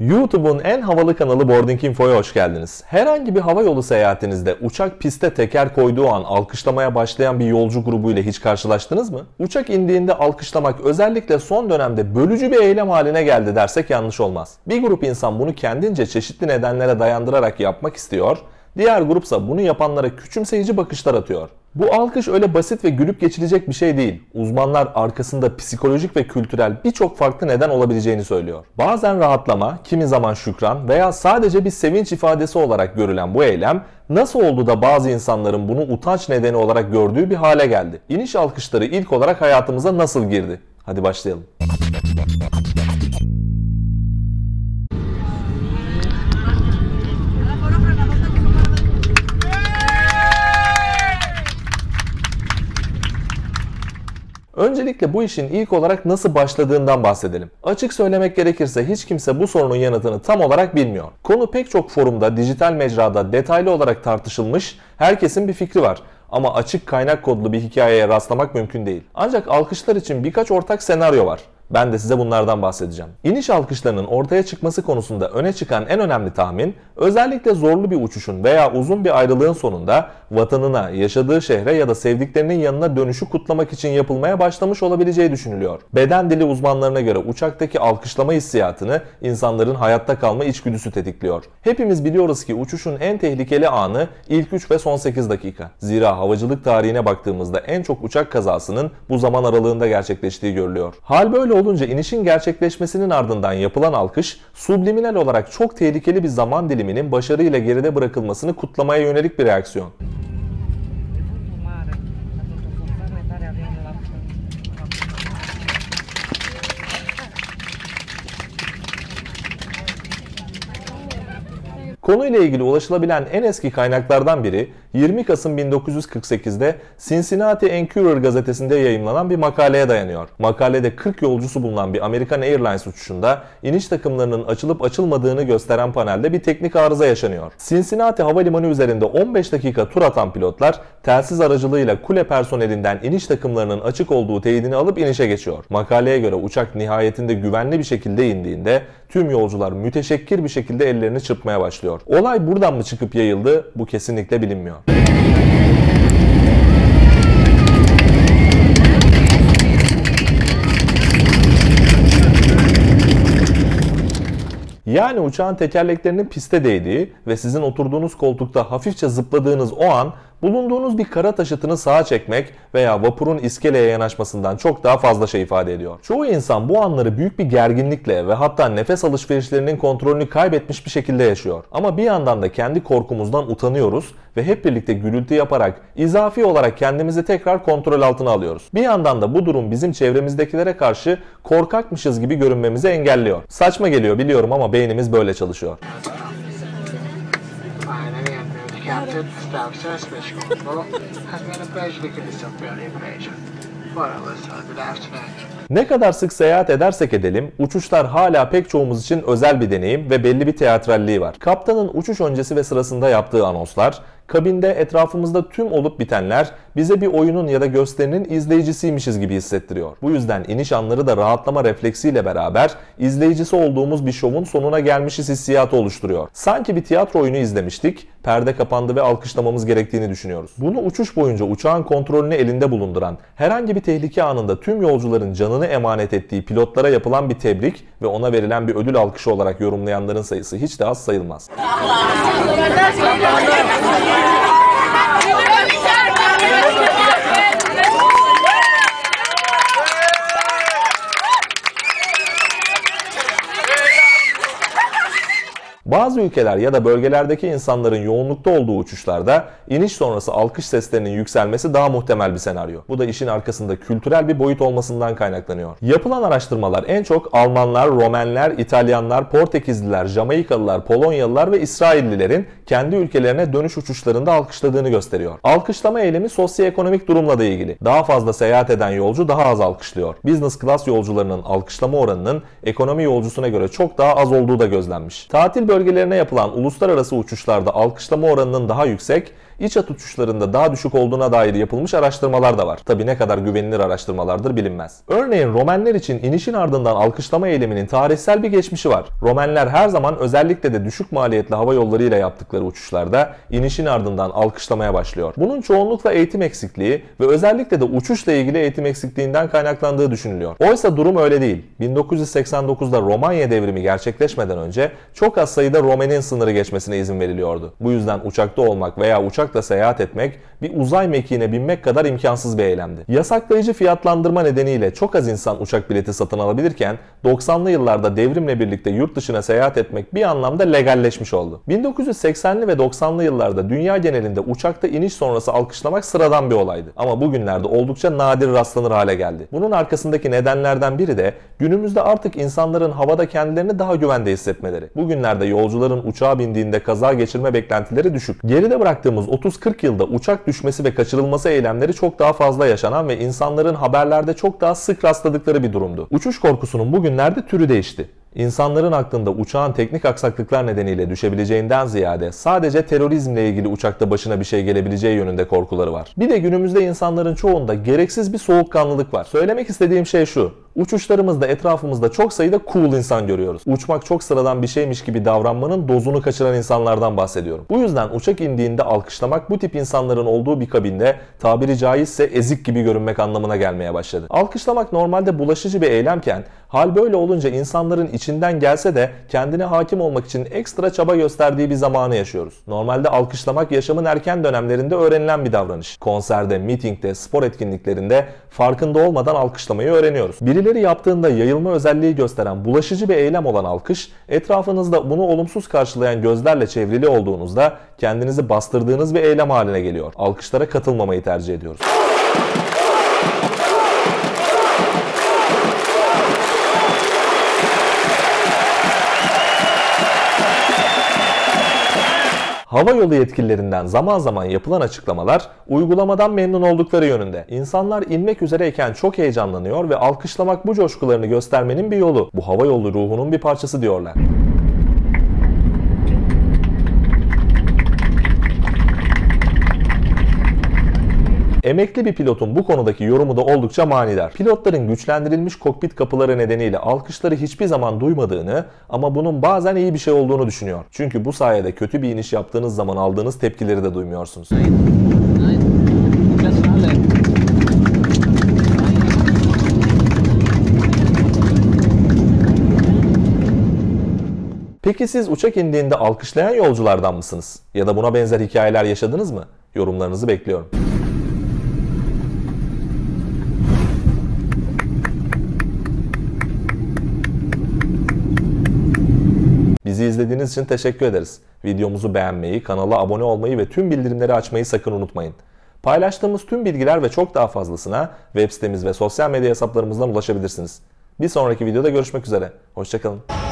YouTube'un en havalı kanalı Boarding Info'ya hoş geldiniz. Herhangi bir havayolu seyahatinizde uçak piste teker koyduğu an alkışlamaya başlayan bir yolcu grubu ile hiç karşılaştınız mı? Uçak indiğinde alkışlamak özellikle son dönemde bölücü bir eylem haline geldi dersek yanlış olmaz. Bir grup insan bunu kendince çeşitli nedenlere dayandırarak yapmak istiyor, diğer grupsa bunu yapanlara küçümseyici bakışlar atıyor. Bu alkış öyle basit ve gülüp geçilecek bir şey değil. Uzmanlar arkasında psikolojik ve kültürel birçok farklı neden olabileceğini söylüyor. Bazen rahatlama, kimi zaman şükran veya sadece bir sevinç ifadesi olarak görülen bu eylem nasıl oldu da bazı insanların bunu utanç nedeni olarak gördüğü bir hale geldi? İniş alkışları ilk olarak hayatımıza nasıl girdi? Hadi başlayalım. Öncelikle bu işin ilk olarak nasıl başladığından bahsedelim. Açık söylemek gerekirse hiç kimse bu sorunun yanıtını tam olarak bilmiyor. Konu pek çok forumda, dijital mecrada detaylı olarak tartışılmış, herkesin bir fikri var. Ama açık kaynak kodlu bir hikayeye rastlamak mümkün değil. Ancak alkışlar için birkaç ortak senaryo var. Ben de size bunlardan bahsedeceğim. İniş alkışlarının ortaya çıkması konusunda öne çıkan en önemli tahmin, özellikle zorlu bir uçuşun veya uzun bir ayrılığın sonunda vatanına, yaşadığı şehre ya da sevdiklerinin yanına dönüşü kutlamak için yapılmaya başlamış olabileceği düşünülüyor. Beden dili uzmanlarına göre uçaktaki alkışlama hissiyatını insanların hayatta kalma içgüdüsü tetikliyor. Hepimiz biliyoruz ki uçuşun en tehlikeli anı ilk 3 ve son 8 dakika. Zira havacılık tarihine baktığımızda en çok uçak kazasının bu zaman aralığında gerçekleştiği görülüyor. Hal böyle olunca inişin gerçekleşmesinin ardından yapılan alkış, subliminal olarak çok tehlikeli bir zaman diliminin başarıyla geride bırakılmasını kutlamaya yönelik bir reaksiyon. Konuyla ilgili ulaşılabilen en eski kaynaklardan biri 20 Kasım 1948'de Cincinnati Enquirer gazetesinde yayımlanan bir makaleye dayanıyor. Makalede 40 yolcusu bulunan bir American Airlines uçuşunda iniş takımlarının açılıp açılmadığını gösteren panelde bir teknik arıza yaşanıyor. Cincinnati Havalimanı üzerinde 15 dakika tur atan pilotlar telsiz aracılığıyla kule personelinden iniş takımlarının açık olduğu teyidini alıp inişe geçiyor. Makaleye göre uçak nihayetinde güvenli bir şekilde indiğinde tüm yolcular müteşekkir bir şekilde ellerini çırpmaya başlıyor. Olay buradan mı çıkıp yayıldı? Bu kesinlikle bilinmiyor. Yani uçağın tekerleklerinin piste değdiği ve sizin oturduğunuz koltukta hafifçe zıpladığınız o an bulunduğunuz bir kara taşıtını sağa çekmek veya vapurun iskeleye yanaşmasından çok daha fazla şey ifade ediyor. Çoğu insan bu anları büyük bir gerginlikle ve hatta nefes alışverişlerinin kontrolünü kaybetmiş bir şekilde yaşıyor. Ama bir yandan da kendi korkumuzdan utanıyoruz ve hep birlikte gürültü yaparak izafi olarak kendimizi tekrar kontrol altına alıyoruz. Bir yandan da bu durum bizim çevremizdekilere karşı korkakmışız gibi görünmemizi engelliyor. Saçma geliyor biliyorum ama beynimiz böyle çalışıyor. Staff Suspect Control has been a pleasure to get this up for the information. Good afternoon. Ne kadar sık seyahat edersek edelim, uçuşlar hala pek çoğumuz için özel bir deneyim ve belli bir teatralliği var. Kaptanın uçuş öncesi ve sırasında yaptığı anonslar, kabinde etrafımızda tüm olup bitenler bize bir oyunun ya da gösterinin izleyicisiymişiz gibi hissettiriyor. Bu yüzden iniş anları da rahatlama refleksiyle beraber izleyicisi olduğumuz bir şovun sonuna gelmişiz hissiyatı oluşturuyor. Sanki bir tiyatro oyunu izlemiştik, perde kapandı ve alkışlamamız gerektiğini düşünüyoruz. Bunu uçuş boyunca uçağın kontrolünü elinde bulunduran, herhangi bir tehlike anında tüm yolcuların canını emanet ettiği pilotlara yapılan bir tebrik ve ona verilen bir ödül alkışı olarak yorumlayanların sayısı hiç de az sayılmaz. Bazı ülkeler ya da bölgelerdeki insanların yoğunlukta olduğu uçuşlarda iniş sonrası alkış seslerinin yükselmesi daha muhtemel bir senaryo. Bu da işin arkasında kültürel bir boyut olmasından kaynaklanıyor. Yapılan araştırmalar en çok Almanlar, Romenler, İtalyanlar, Portekizliler, Jamaikalılar, Polonyalılar ve İsraillilerin kendi ülkelerine dönüş uçuşlarında alkışladığını gösteriyor. Alkışlama eylemi sosyoekonomik durumla da ilgili. Daha fazla seyahat eden yolcu daha az alkışlıyor. Business class yolcularının alkışlama oranının ekonomi yolcusuna göre çok daha az olduğu da gözlenmiş. Tatil bölgelerine yapılan uluslararası uçuşlarda alkışlama oranının daha yüksek, iç hat uçuşlarında daha düşük olduğuna dair yapılmış araştırmalar da var. Tabi ne kadar güvenilir araştırmalardır bilinmez. Örneğin Romenler için inişin ardından alkışlama eyleminin tarihsel bir geçmişi var. Romenler her zaman özellikle de düşük maliyetli hava yollarıyla yaptıkları uçuşlarda inişin ardından alkışlamaya başlıyor. Bunun çoğunlukla eğitim eksikliği ve özellikle de uçuşla ilgili eğitim eksikliğinden kaynaklandığı düşünülüyor. Oysa durum öyle değil. 1989'da Romanya devrimi gerçekleşmeden önce çok az sayıda Romenin sınırı geçmesine izin veriliyordu. Bu yüzden uçakta olmak veya uçakla seyahat etmek bir uzay mekiğine binmek kadar imkansız bir eylemdi. Yasaklayıcı fiyatlandırma nedeniyle çok az insan uçak bileti satın alabilirken 90'lı yıllarda devrimle birlikte yurt dışına seyahat etmek bir anlamda legalleşmiş oldu. 1980'li ve 90'lı yıllarda dünya genelinde uçakta iniş sonrası alkışlamak sıradan bir olaydı. Ama bugünlerde oldukça nadir rastlanır hale geldi. Bunun arkasındaki nedenlerden biri de günümüzde artık insanların havada kendilerini daha güvende hissetmeleri. Bugünlerde yolcuların uçağa bindiğinde kaza geçirme beklentileri düşük. Geride bıraktığımız 30-40 yılda uçak düşmesi ve kaçırılması eylemleri çok daha fazla yaşanan ve insanların haberlerde çok daha sık rastladıkları bir durumdu. Uçuş korkusunun bugünlerde türü değişti. İnsanların aklında uçağın teknik aksaklıklar nedeniyle düşebileceğinden ziyade sadece terörizmle ilgili uçakta başına bir şey gelebileceği yönünde korkuları var. Bir de günümüzde insanların çoğunda gereksiz bir soğukkanlılık var. Söylemek istediğim şey şu: uçuşlarımızda etrafımızda çok sayıda cool insan görüyoruz. Uçmak çok sıradan bir şeymiş gibi davranmanın dozunu kaçıran insanlardan bahsediyorum. Bu yüzden uçak indiğinde alkışlamak bu tip insanların olduğu bir kabinde tabiri caizse ezik gibi görünmek anlamına gelmeye başladı. Alkışlamak normalde bulaşıcı bir eylemken hal böyle olunca insanların içinden gelse de kendine hakim olmak için ekstra çaba gösterdiği bir zamanı yaşıyoruz. Normalde alkışlamak yaşamın erken dönemlerinde öğrenilen bir davranış. Konserde, mitingde, spor etkinliklerinde farkında olmadan alkışlamayı öğreniyoruz. Birileri yaptığında yayılma özelliği gösteren bulaşıcı bir eylem olan alkış, etrafınızda bunu olumsuz karşılayan gözlerle çevrili olduğunuzda kendinizi bastırdığınız bir eylem haline geliyor. Alkışlara katılmamayı tercih ediyoruz. Hava yolu yetkililerinden zaman zaman yapılan açıklamalar uygulamadan memnun oldukları yönünde. İnsanlar inmek üzereyken çok heyecanlanıyor ve alkışlamak bu coşkularını göstermenin bir yolu. Bu hava yolu ruhunun bir parçası diyorlar. Emekli bir pilotun bu konudaki yorumu da oldukça manidar. Pilotların güçlendirilmiş kokpit kapıları nedeniyle alkışları hiçbir zaman duymadığını ama bunun bazen iyi bir şey olduğunu düşünüyor. Çünkü bu sayede kötü bir iniş yaptığınız zaman aldığınız tepkileri de duymuyorsunuz. Peki siz uçak indiğinde alkışlayan yolculardan mısınız? Ya da buna benzer hikayeler yaşadınız mı? Yorumlarınızı bekliyorum. Bizi izlediğiniz için teşekkür ederiz. Videomuzu beğenmeyi, kanala abone olmayı ve tüm bildirimleri açmayı sakın unutmayın. Paylaştığımız tüm bilgiler ve çok daha fazlasına web sitemiz ve sosyal medya hesaplarımızdan ulaşabilirsiniz. Bir sonraki videoda görüşmek üzere. Hoşça kalın.